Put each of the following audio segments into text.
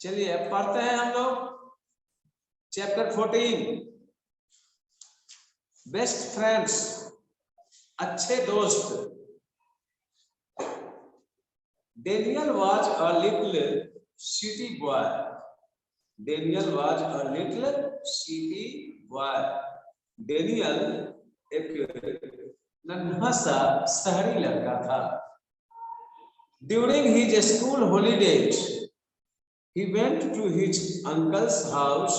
चलिए अब पढ़ते हैं हम लोग चैप्टर 14 बेस्ट फ्रेंड्स, अच्छे दोस्त। Daniel was a little city boy. Daniel was a little city boy. Daniel एक नन्हा सा शहरी लड़का था। During his school holidays he went to his uncle's house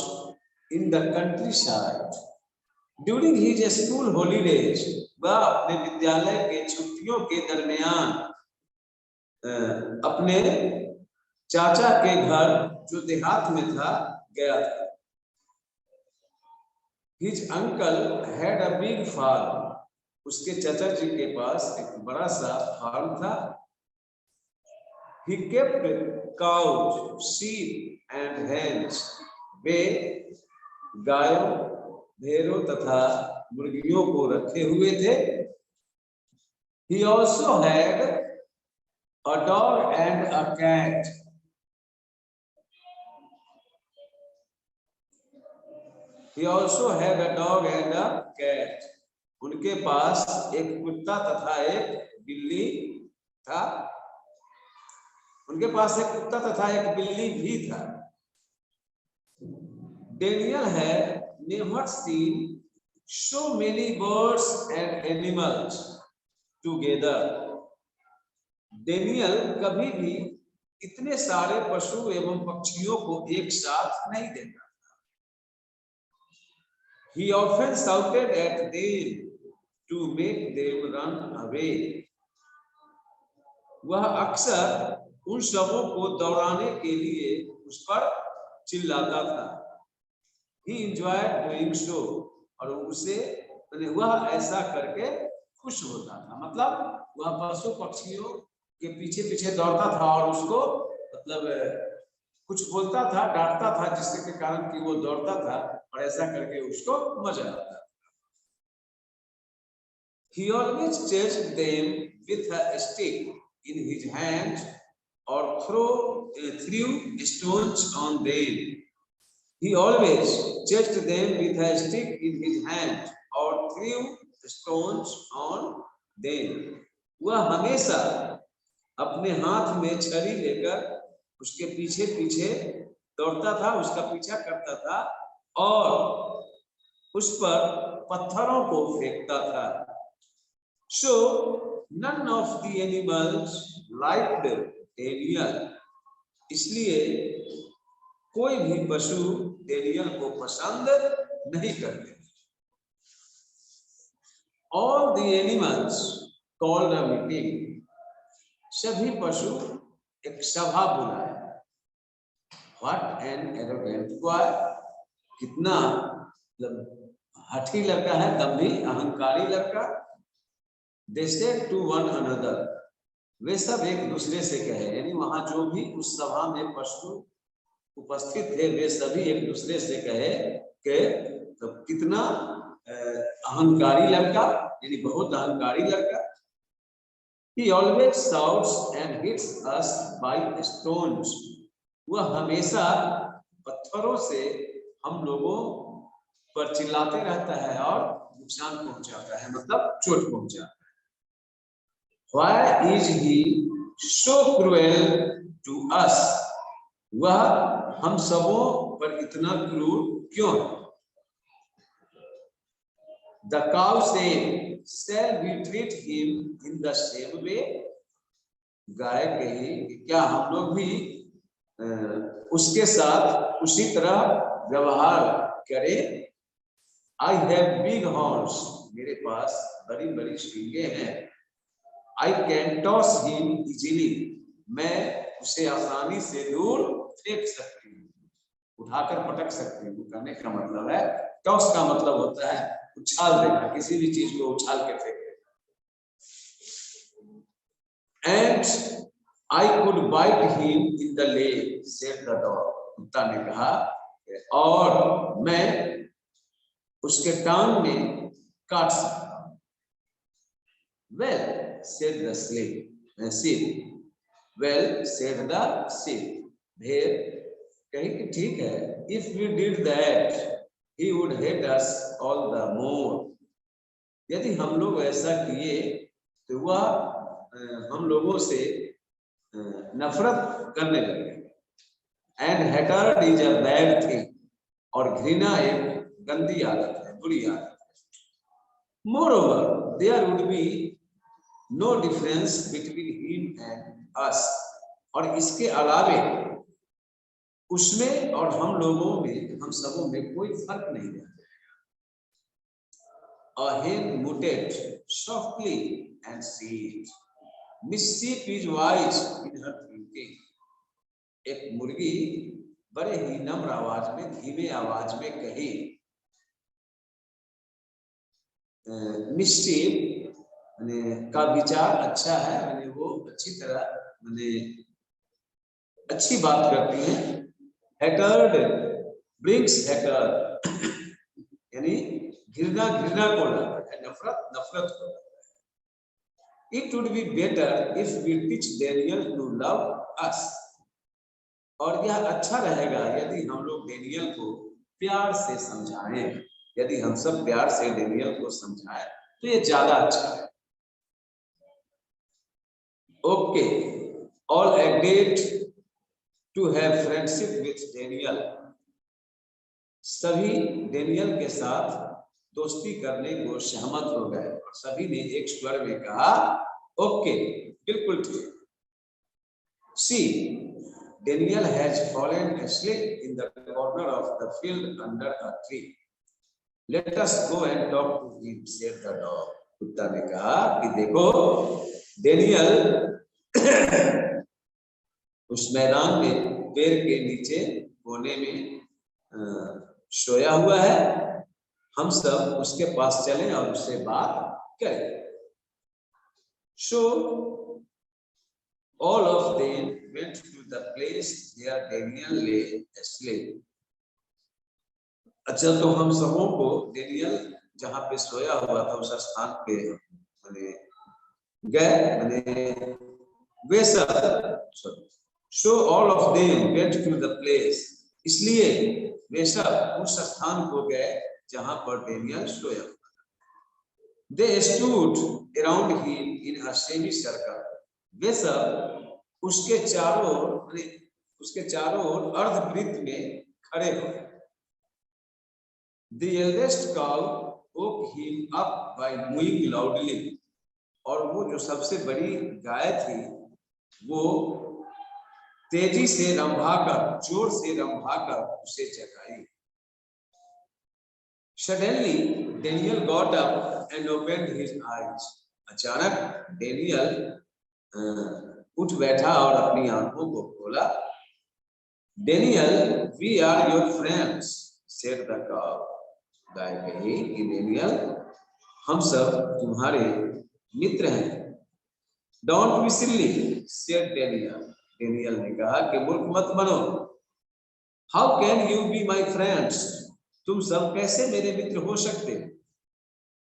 in the countryside. During his school holidays, वह अपने विद्यालय के छुट्टियों के दरमियान अपने चाचा के घर जो देहात में था गया था। His uncle had a big farm. उसके चाचा जी के पास एक बड़ा सा फार्म था। He kept cows, sheep and hens. वे गायों, भेड़ों तथा मुर्गियों को रखे हुए थे। He also had a dog and a cat. He also had a dog and a cat. उनके पास एक कुत्ता तथा एक बिल्ली था। उनके पास एक कुत्ता तथा एक बिल्ली भी था। Daniel had never seen so many birds and animals together. Daniel कभी भी इतने सारे पशु एवं पक्षियों को एक साथ नहीं देखा था। He often shouted at them to make them run away. वह अक्सर उन सबों को दौड़ाने के लिए उस पर चिल्लाता था। He enjoyed doing so. और उसे वह ऐसा करके खुश होता था। मतलब वह पशु पक्षियों के पीछे पीछे दौड़ता था और उसको मतलब कुछ बोलता था, डांटता था, जिसके के कारण कि वो दौड़ता था और ऐसा करके उसको मजा आता था। He always chased them with a stick in his hand or threw stones on them. He always chased them with a stick in his hand or threw stones on them. वह हमेशा अपने हाथ में छड़ी लेकर उसके पीछे पीछे दौड़ता था, उसका पीछा करता था और उस पर पत्थरों को फेंकता था। So none of the animals liked Daniel. इसलिए कोई भी पशु डेनियल को पसंद नहीं करते। All the animals called a meeting. सभी पशु एक सभा बुलाया। What an arrogant boy. कितना हठी लड़का है, दम्भी अहंकारी लड़का। They said to one another. वे सब एक दूसरे से कहे, यानी वहां जो भी उस सभा में पशु उपस्थित थे वे सभी एक दूसरे से कहे कि तो कितना अहंकारी लड़का, यानी बहुत अहंकारी लड़का। He always shouts and hits us by stones. वह हमेशा पत्थरों से हम लोगों पर चिल्लाते रहता है और नुकसान पहुंचाता है, मतलब चोट पहुंचाता है। Why is he so cruel to us? वह हम सबों पर इतना क्रूर क्यों? The cow said, shall we treat him in the same way? गाय कही कि क्या हम लोग भी उसके साथ उसी तरह व्यवहार करें? I have big horns. मेरे पास बड़ी बड़ी सींगें हैं। I can toss him easily. मैं उसे आसानी से दूर फेंक सकती हूँ, उठाकर पटक सकती हूँ। कहने का मतलब है, टॉस का मतलब होता है उछाल देना, किसी भी चीज को उछाल के फेंक देना। And I could bite him in the leg, said the dog. कुत्ता ने कहा और मैं उसके टांग में काट सकता हूँ। Well, said the sheep. Well, said the sheep. भेड़ कही कि ठीक है, if we did that he would hate us all the more. यदि हम लोग ऐसा किए तो वह हम लोगों से नफरत करने लगे। And hatred is a bad thing, और घृणा एक गंदी आदत है, बुरी आदत है। Moreover there would be no difference between him and us, और इसके अलावे उसमें और हम लोगों में, हम सबों में कोई फर्क नहीं रहता। A hen muted softly and said, "Mischief is wise in her thinking." एक मुर्गी बड़े ही नम्र आवाज में, धीमे आवाज में कही, मिस्चिफ का विचार अच्छा है, मैंने वो अच्छी तरह अच्छी बात करती है। हेटर्ड ब्रिंग्स हेटर्ड, यानी घृणा घृणा को लाता है, नफरत नफरत को लाता है। It would be better if we teach Daniel to love us, और यह अच्छा रहेगा यदि हम लोग डेनियल को प्यार से समझाएं। यदि हम सब प्यार से डेनियल को समझाएं तो ये ज्यादा अच्छा है। Okay, all agreed to have friendship with Daniel. सभी डेनियल के साथ दोस्ती करने को सहमत हो गए, और सभी ने एक स्वर में कहा, ओके, बिल्कुल ठीक। सी Daniel has fallen asleep in the corner of the field under a tree. Let us go and talk to him, said the dog. कुत्ता ने कहा कि देखो, डेनियल उस मैदान में पेड़ के नीचे कोने में सोया हुआ है, हम सब उसके पास चलें और उससे बात करें। So all of them went to the place where Daniel lay asleep. अच्छा, तो हम सबों को डेनियल जहां पे सोया हुआ था उस स्थान पे गए, वे सब, so all of them went to the place, इसलिए वे सब उस स्थान को गए जहां पर डेनियल सोया हुआ था। They stood around him in a semicircle. वे सब उसके चारों ओर अर्धवृत्त में खड़े हो। The eldest cow woke him up by mooing loudly. और वो जो सबसे बड़ी गाय थी वो तेजी से रंभाकर, जोर से रंभाकर उसे जगाई। Suddenly Daniel got up and opened his eyes. अचानक डेनियल उठ बैठा और अपनी आंखों को खोला। Daniel, we are your friends, said the cow. गाय कही कि डेनियल, हम सब तुम्हारे मित्र हैं। Don't be silly, said Daniel. Daniel ने कहा कि मूर्ख मत बनो। How can you be my friends? तुम सब कैसे मेरे मित्र हो सकते हो?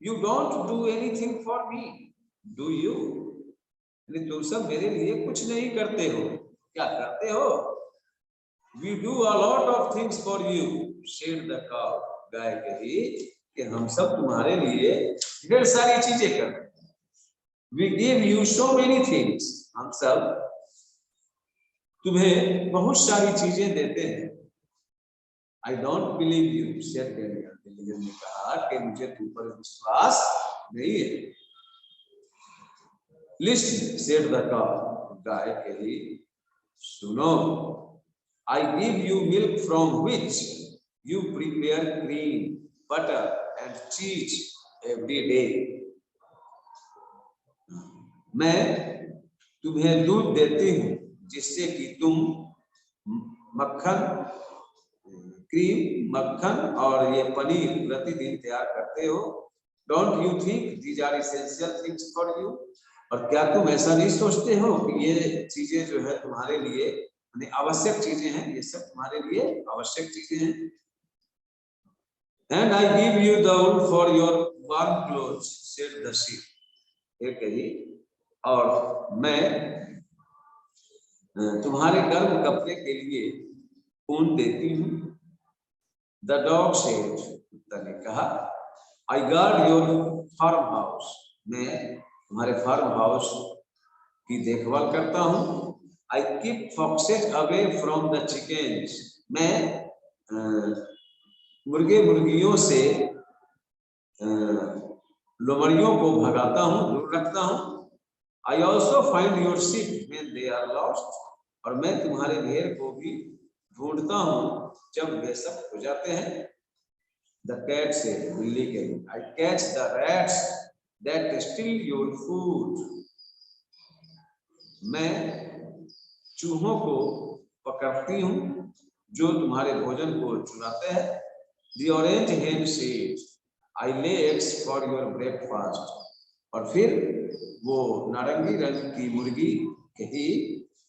You don't do anything for me, do you? तुम सब मेरे लिए कुछ नहीं करते हो, क्या करते हो? We do a lot of things for you, said the cow. गाय कही कि हम सब तुम्हारे लिए ढेर सारी चीजें करते हैं। We give you so many things. हम सब तुम्हें बहुत सारी चीजें देते हैं। I don't believe you, said Daniel. Daniel ने कहा कि मुझे तुम पर विश्वास नहीं है। Listen, said the cow. गाय कही, सुनो, I give you milk from which you prepare cream, butter and cheese every day. मैं तुम्हें दूध देती हूँ जिससे कि तुम मक्खन, क्रीम, मक्खन और ये पनीर प्रतिदिन तैयार करते हो। Don't you think these are essential things for you? और क्या तुम ऐसा नहीं सोचते हो कि ये चीजें जो है तुम्हारे लिए आवश्यक चीजें हैं? ये सब तुम्हारे लिए आवश्यक चीजें हैं। And I give you the wool for your warm clothes, said the sheep. ये कही, और मैं तुम्हारे गर्म कपड़े के लिए ऊन देती हूँ। द डॉग सेड, कुत्ता ने कहा, आई गार्ड योर फार्म हाउस, मैं तुम्हारे फार्म हाउस की देखभाल करता हूँ। I keep foxes away from the chickens, मैं मुर्गे मुर्गियों से लोमड़ियों को भगाता हूँ, दूर रखता हूँ। I also find your sheep when they are lost, और मैं तुम्हारे भेड़ को भी ढूंढता हूँ जब वे सब खो जाते हैं। द कैट से, बिल्ली कही, I catch the rats that steel your food, मैं चूहों को पकड़ती हूँ जो तुम्हारे भोजन को चुराते हैं। द ऑरेंज हेन said, I lay eggs for your breakfast, और फिर वो नारंगी रंग की मुर्गी कही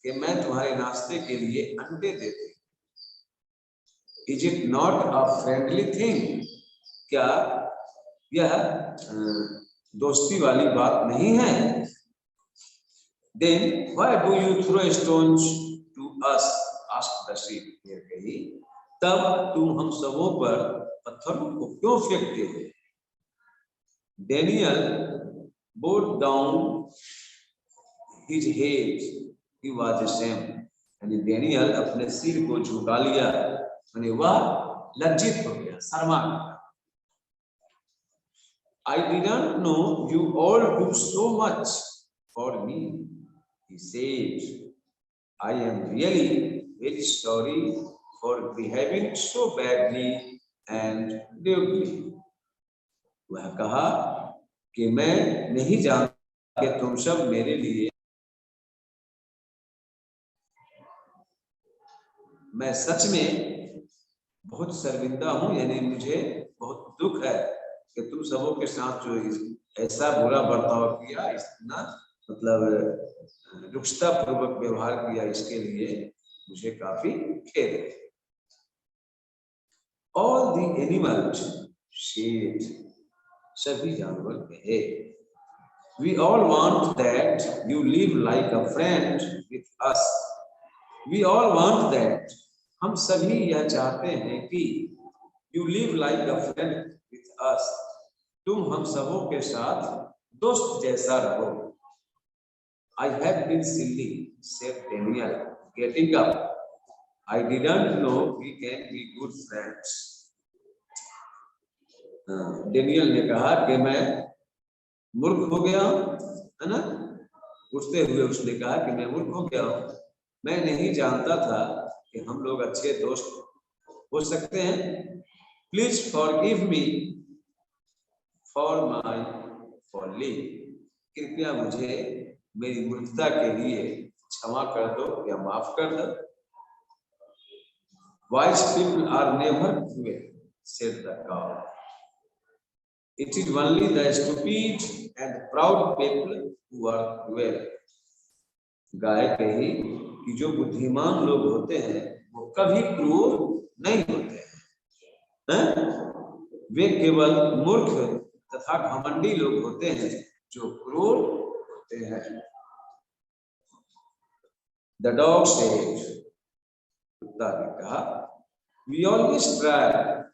कि मैं तुम्हारे नाश्ते के लिए अंडे देती। Is it not a friendly thing, क्या यह दोस्ती वाली बात नहीं है? Then why do you throw stones to us? asked the sheep. फिर कही, तब तुम हम सबों पर पत्थरों को क्यों फेंकते हो? Daniel bowed down his head. He was ashamed. यानी डेनियल अपने सिर को झुका लिया, यानी वह लज्जित हो गया, शर्मा गया। I didn't know you all do so much for me, he said. I am really very sorry for behaving so badly and rudely. वह कहा कि मैं नहीं जानता कि तुम सब मेरे लिए, मैं सच में बहुत शर्मिंदा हूँ, यानी मुझे बहुत दुख है कि तुम सबों के साथ जो ऐसा बुरा बर्ताव किया, इतना मतलब रुक्षता पूर्वक व्यवहार किया, इसके लिए मुझे काफी खेद है। All the animals said, सभी जानवर कहे, we all want that you live like a friend with us. We all want that, हम सभी यह चाहते हैं कि you live like a friend with us, तुम हम सबों के साथ दोस्त जैसा रहो। I have been silly, said Daniel, getting up. I didn't know we can be good friends. Daniel ने कहा कि मैं मूर्ख हो गया हूँ, है ना? उठते हुए उसने कहा कि मैं मूर्ख हो गया हूँ, मैं नहीं जानता था कि हम लोग अच्छे दोस्त हो सकते हैं। Please forgive me for my folly, कृपया मुझे मेरी मूर्खता के लिए क्षमा कर दो या माफ कर दो। Wise people are never cruel, said the cow. It is only the stupid and proud people who are cruel. गाय कही कि जो बुद्धिमान लोग होते हैं वो कभी क्रूर नहीं होते हैं, वे केवल मूर्ख तथा घमंडी लोग होते हैं जो क्रूर होते हैं। The dog said, कुत्ता ने कहा, we always try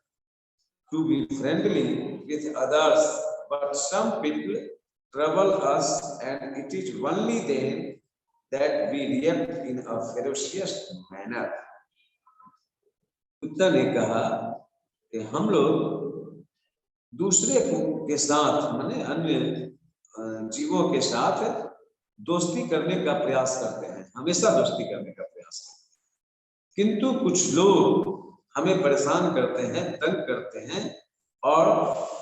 to be friendly with others, but some people trouble us, and it is only then that we react in a ferocious manner. कुत्ता ने कहा कि हम लोग दूसरे के साथ, माने अन्य जीवों के साथ दोस्ती करने का प्रयास करते हैं, हमेशा दोस्ती करने का प्रयास करते हैं, किंतु कुछ लोग हमें परेशान करते हैं, तंग करते हैं, और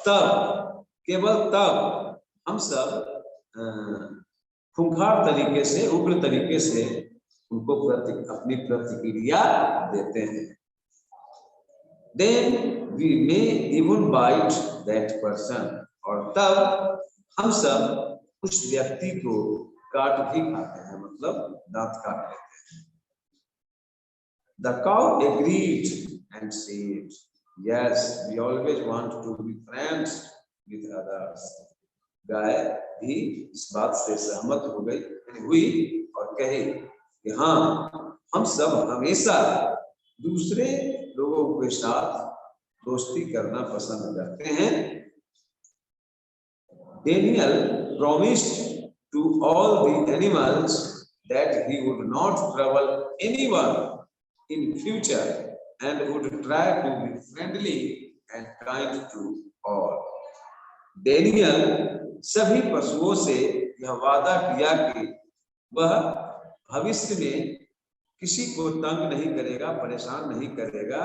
तब, केवल तब हम सब खूंखार तरीके से, उग्र तरीके से उनको अपनी प्रतिक्रिया देते हैं। Then we may even bite that person, और तब हम सब उस व्यक्ति को काट भी खाते हैं, मतलब दांत काट लेते हैं। The cow agreed and said, yes, we always want to be friends with others. गाय भी इस बात से सहमत हो गई, हुई और कही कि हाँ, हम सब हमेशा दूसरे लोगों के साथ दोस्ती करना पसंद करते हैं। Daniel promised to all the animals that he would not trouble anyone in future and would try to be friendly and kind to all. Daniel सभी पशुओं से यह वादा किया कि वह भविष्य में किसी को तंग नहीं करेगा, परेशान नहीं करेगा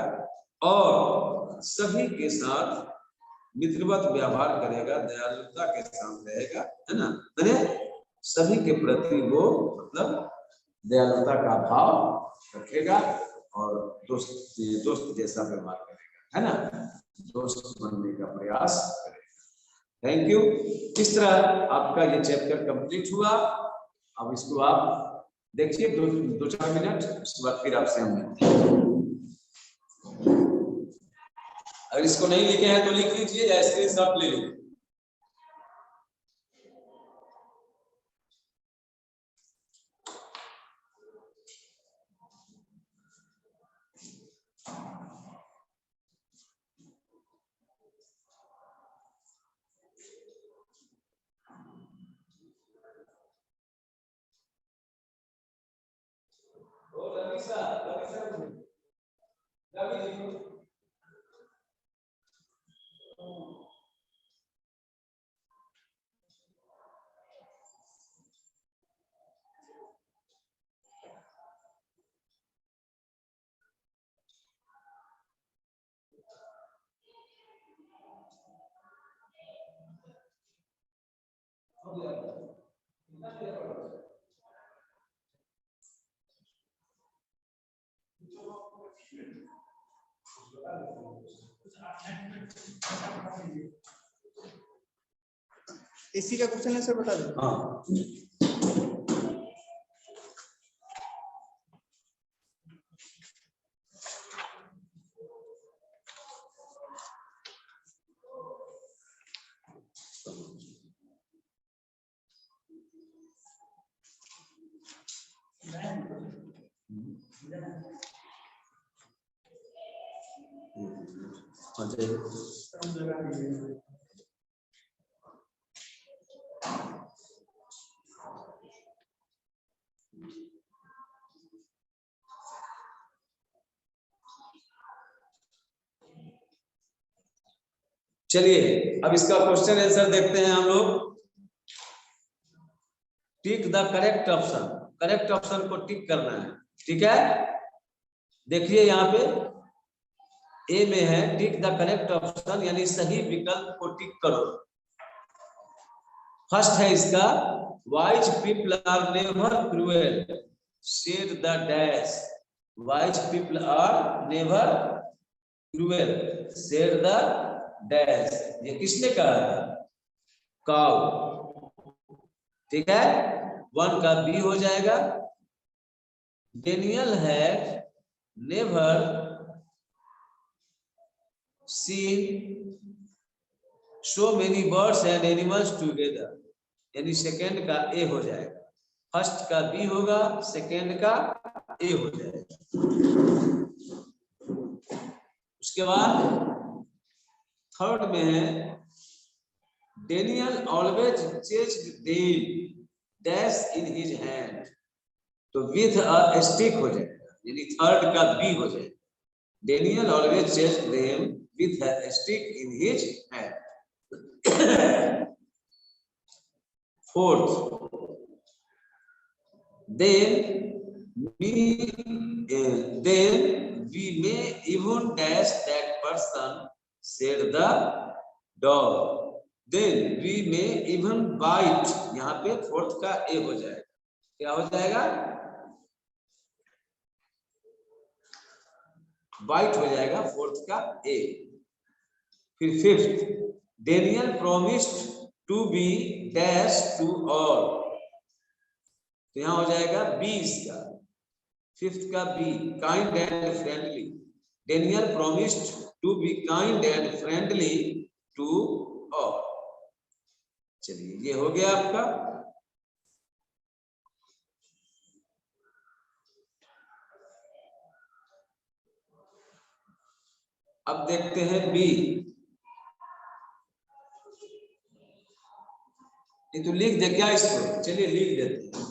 और सभी के साथ मित्रवत व्यवहार करेगा, दयालुता के साथ रहेगा, है ना। मैंने सभी के प्रति वो मतलब दयालुता का भाव रखेगा और दोस्त जैसा व्यवहार करेगा, है ना, दोस्त बनने का प्रयास करेगा। Thank you. इस तरह आपका ये चैप्टर कंप्लीट हुआ। अब इसको आप देखिए 2-4 मिनट, उसके बाद फिर आपसे हम मिलते हैं। अगर इसको नहीं लिखे हैं तो लिख लीजिए या स्क्रीनशॉट ले लीजिए। इसी का क्वेश्चन है सर, बता दो। हाँ, चलिए अब इसका क्वेश्चन आंसर देखते हैं हम लोग। Tick the correct option, correct option को टिक करना है, ठीक है। देखिए यहाँ पे ए में है टिक द करेक्ट ऑप्शन, यानी सही विकल्प को टिक करो। फर्स्ट है इसका wise people are never cruel, said the dash. Wise people are never cruel, said the dash. ये किसने कहा था? काउ, ठीक है। 1 का बी हो जाएगा। Daniel had never seen so many birds and animals together, यानी सेकेंड का ए हो जाएगा। फर्स्ट का बी होगा, सेकेंड का ए हो जाएगा। उसके बाद थर्ड में है Daniel always chased them dash in his hand, तो विथ अ स्टिक हो जाएगा, यानी थर्ड का बी हो जाएगा। Daniel always chased them with a stick in his hand. Fourth, then we may even dash that person, said the dog. Then we may even bite, यहाँ पे fourth का ए हो जाएगा। क्या हो जाएगा? बाइट हो जाएगा फोर्थ का ए। फिर fifth, Daniel promised to be dash to all, तो यहाँ हो जाएगा बी इसका, फिफ्थ का B, kind and friendly. Daniel promised to be kind and friendly to all. चलिए ये हो गया आपका। अब देखते हैं बी। ये तो लिख दे क्या इसको, चलिए लिख देते हैं।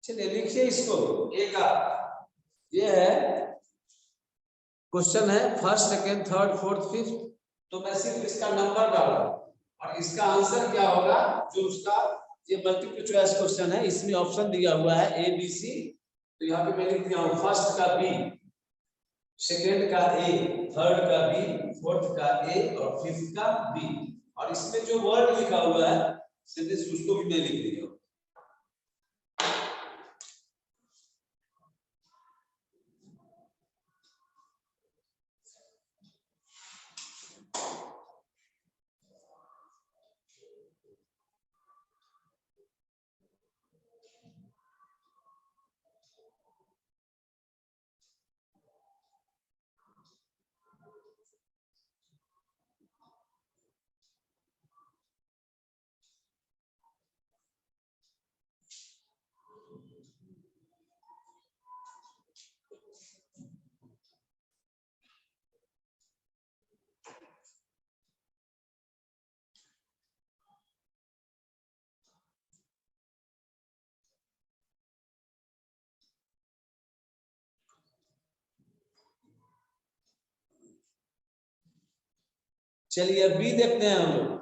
चलिए लिखिए इसको। ए का ये है क्वेश्चन है first second third fourth fifth, तो मैं सिर्फ इसका नंबर डाला और इसका आंसर क्या होगा जो उसका, ये मल्टीपल चॉइस क्वेश्चन है, इसमें ऑप्शन दिया हुआ है ए बी सी, तो यहाँ पे मैं लिख दिया हूँ फर्स्ट का बी, सेकेंड का ए, थर्ड का बी, फोर्थ का ए और फिफ्थ का बी, और इसमें जो वर्ड लिखा हुआ है सीधे उसको भी मैं लिख दिया हूँ। चलिए अब बी देखते हैं हम लोग।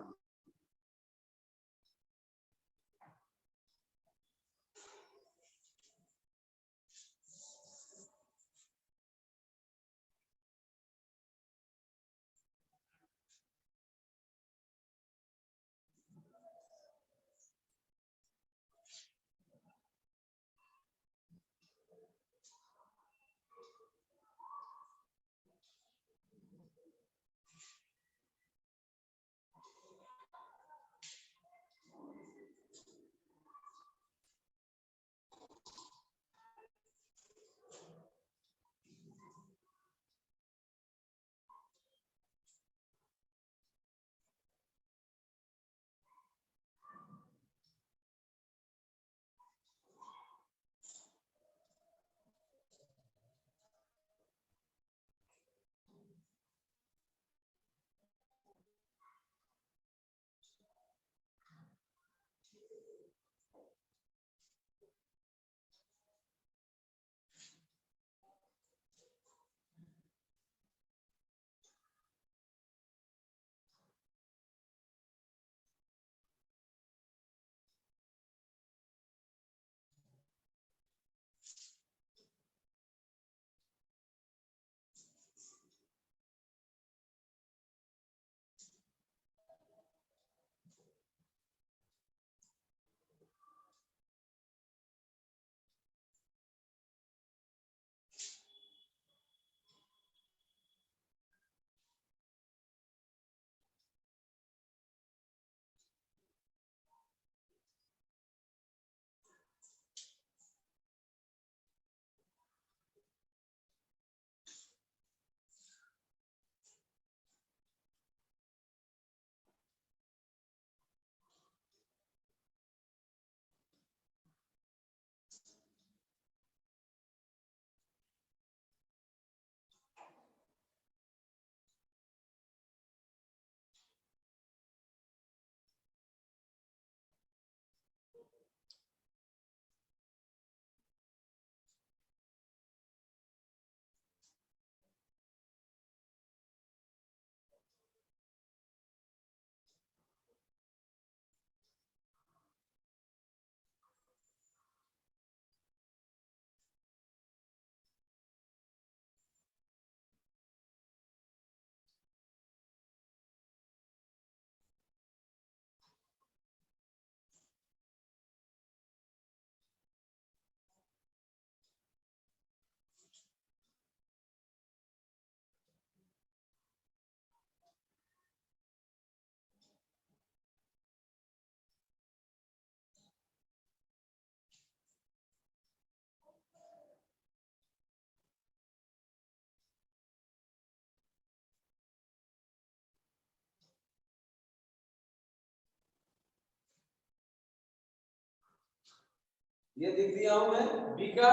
ये लिख दिया हूं मैं बी का।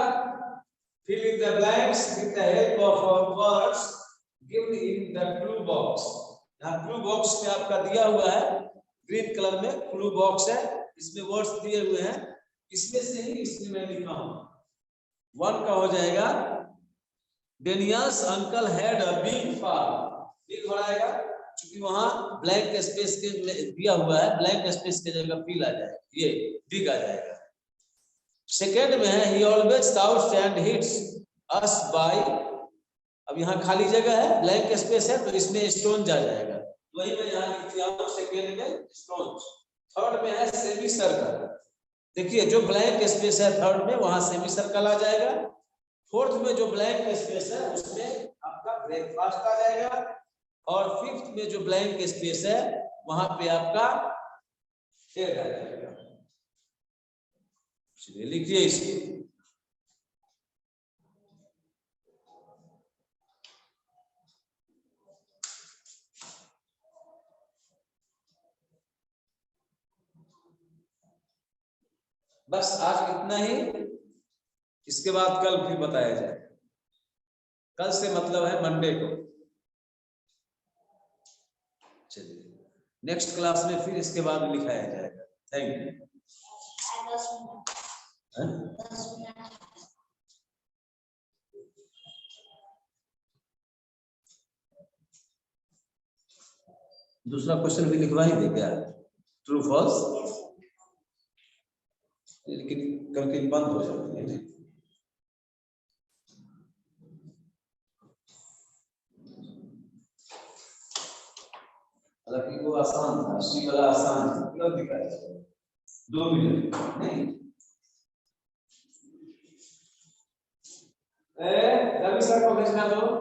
fill in the blanks with the help of words given in the clue box। यहाँ clue box में आपका दिया हुआ है ग्रीन कलर में clue box है, इसमें वर्ड्स दिए हुए हैं, इसमें से ही इसमें मैं लिखा हूं। वन का हो जाएगा Daniel's uncle had a big farm. Big हो जाएगा क्योंकि वहां ब्लैंक स्पेस के दिया हुआ है, ब्लैंक स्पेस की जगह फिल आ जाएगा, ये बिग आ जाएगा। सेकेंड में है he always shouts and hits us by। अब यहाँ खाली जगह है, ब्लैंक स्पेस है, तो इसमें स्टोन आ जाएगा, वही मैं यहाँ लिख दिया हूँ सेकेंड में स्टोन। थर्ड में है सेमी सर्कल। देखिए जो ब्लैंक स्पेस है थर्ड में, वहां सेमी सर्कल आ जाएगा। फोर्थ में जो ब्लैंक स्पेस है उसमें आपका ब्रेकफास्ट आ जाएगा, और फिफ्थ में जो ब्लैंक स्पेस है वहां पे आपका एग आ जाएगा। चलिए लिखिए इसको। बस आज इतना ही, इसके बाद कल फिर बताया जाए। कल से मतलब है मंडे को। चलिए नेक्स्ट क्लास में फिर इसके बाद लिखाया जाएगा। Thank you. दूसरा क्वेश्चन भी लिखवा ही दे क्या? ट्रू फॉल्स, लेकिन करके बंद हो जाती है। हालांकि वो आसान था, सी वाला आसान था, पूरा दिखाया 2 मिनट नहीं। रवि सर को भेजना दो।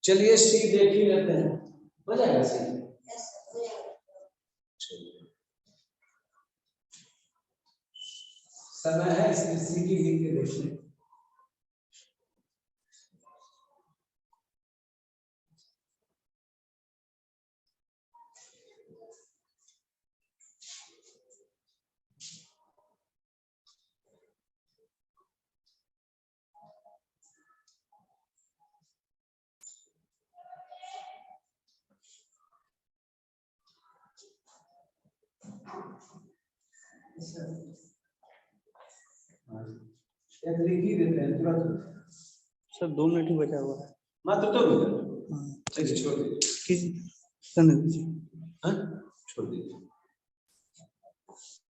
चलिए सी देख ही लेते हैं, हो जाएगा सी। समय है इसलिए सी की लिख के देखिए। एक लिख ही देते हैं तुरंत। सर 2 मिनट ही बचा हुआ है। मात्र 2 मिनट। चलिए छोड़ दीजिए। करने दीजिए। हाँ छोड़ दीजिए।